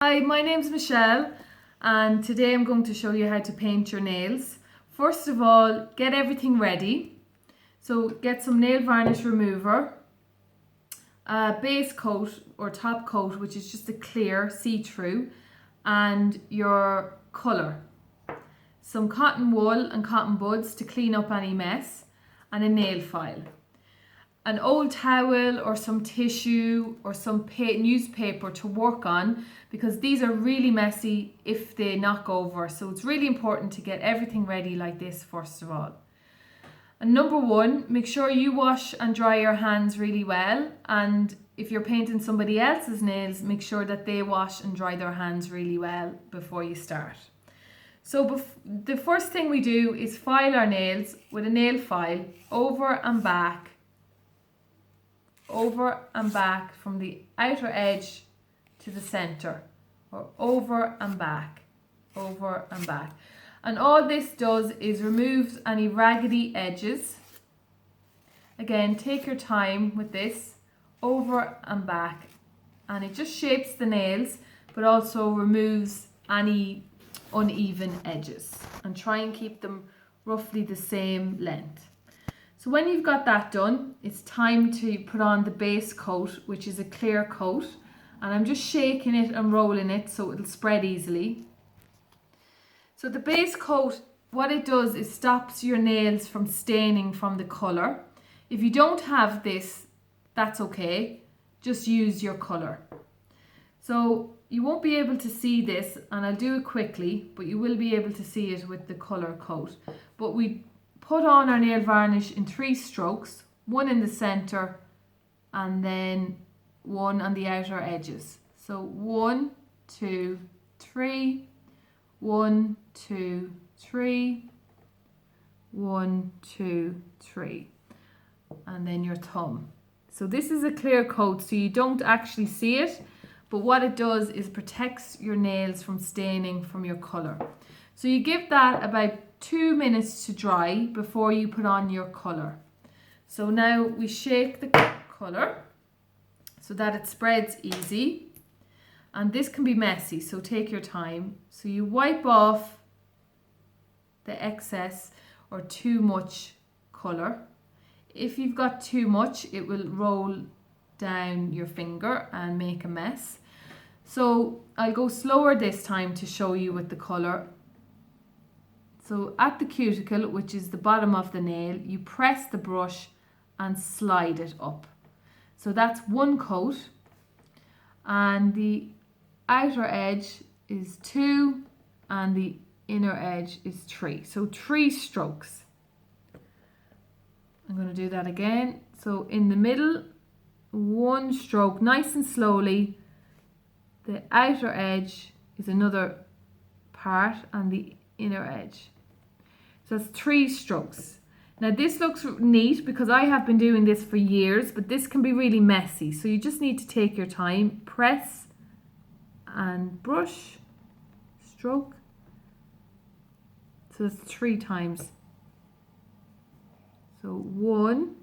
Hi, my name's Michelle and today I'm going to show you how to paint your nails. First of all, get everything ready. So get some nail varnish remover, a base coat or top coat which is just a clear see-through, and your colour. Some cotton wool and cotton buds to clean up any mess, and a nail file. An old towel or some tissue or some newspaper to work on, because these are really messy if they knock over. So it's really important to get everything ready like this first of all. And number one, make sure you wash and dry your hands really well. And if you're painting somebody else's nails, make sure that they wash and dry their hands really well before you start. So the first thing we do is file our nails with a nail file over and back from the outer edge to the center, or over and back. And all this does is removes any raggedy edges. Again, take your time with this, over and back, and it just shapes the nails but also removes any uneven edges, and try and keep them roughly the same length. So when you've got that done, it's time to put on the base coat, which is a clear coat. And I'm just shaking it and rolling it so it'll spread easily. So the base coat, what it does is stops your nails from staining from the colour. If you don't have this, that's okay. Just use your colour. So you won't be able to see this, and I'll do it quickly, but you will be able to see it with the colour coat. But we put on our nail varnish in 3 strokes, one in the centre and then one on the outer edges. So 1, 2, 3, 1, 2, 3, 1, 2, 3, and then your thumb. So this is a clear coat, so you don't actually see it, but what it does is protects your nails from staining from your colour. So you give that about 2 minutes to dry before you put on your colour. So now we shake the colour so that it spreads easy, and this can be messy, so take your time. So you wipe off the excess or too much colour. If you've got too much, it will roll down your finger and make a mess. So I'll go slower this time to show you with the colour. So at the cuticle, which is the bottom of the nail, you press the brush and slide it up. So that's 1 coat, and the outer edge is 2 and the inner edge is 3. So 3 strokes. I'm going to do that again. So in the middle, 1 stroke, nice and slowly. The outer edge is another part and the inner edge. So that's 3 strokes. Now this looks neat because I have been doing this for years, but this can be really messy. So you just need to take your time, press and brush, stroke. So that's 3 times. So 1,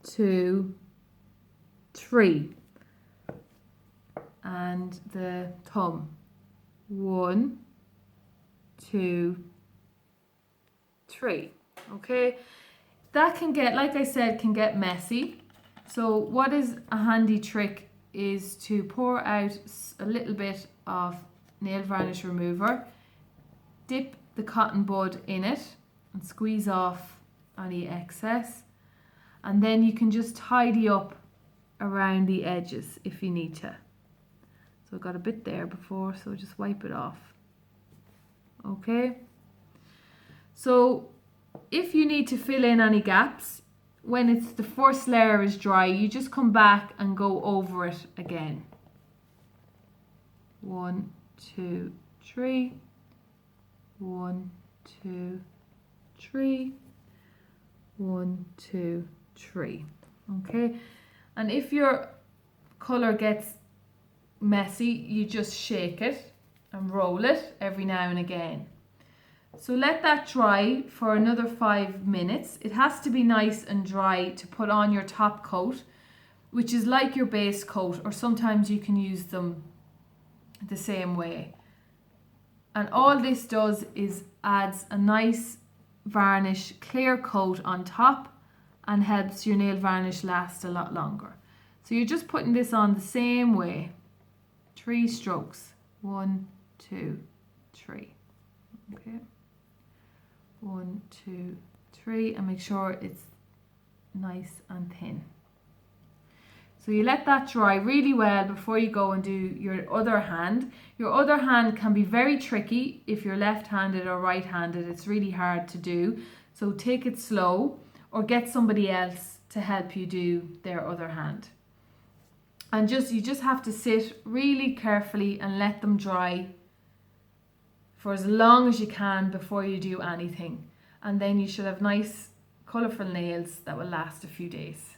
2, 3. And the thumb. 1, 2, 3. Okay, that can get, like I said, can get messy. So what is a handy trick is to pour out a little bit of nail varnish remover, dip the cotton bud in it and squeeze off any excess, and then you can just tidy up around the edges if you need to. So I got a bit there before, so just wipe it off. Okay, so if you need to fill in any gaps, when it's the first layer is dry, you just come back and go over it again. 1, 2, 3, 1, 2, 3, 1, 2, 3. Okay, and if your colour gets messy, you just shake it and roll it every now and again. So let that dry for another 5 minutes. It has to be nice and dry to put on your top coat, which is like your base coat, or sometimes you can use them the same way. And all this does is adds a nice varnish clear coat on top and helps your nail varnish last a lot longer. So you're just putting this on the same way, 3 strokes, 1, 2, 3, okay, 1, 2, 3, and make sure it's nice and thin. So you let that dry really well before you go and do your other hand. Your other hand can be very tricky if you're left-handed or right-handed. It's really hard to do. So take it slow or get somebody else to help you do their other hand. And you just have to sit really carefully and let them dry for as long as you can before you do anything. And then you should have nice, colourful nails that will last a few days.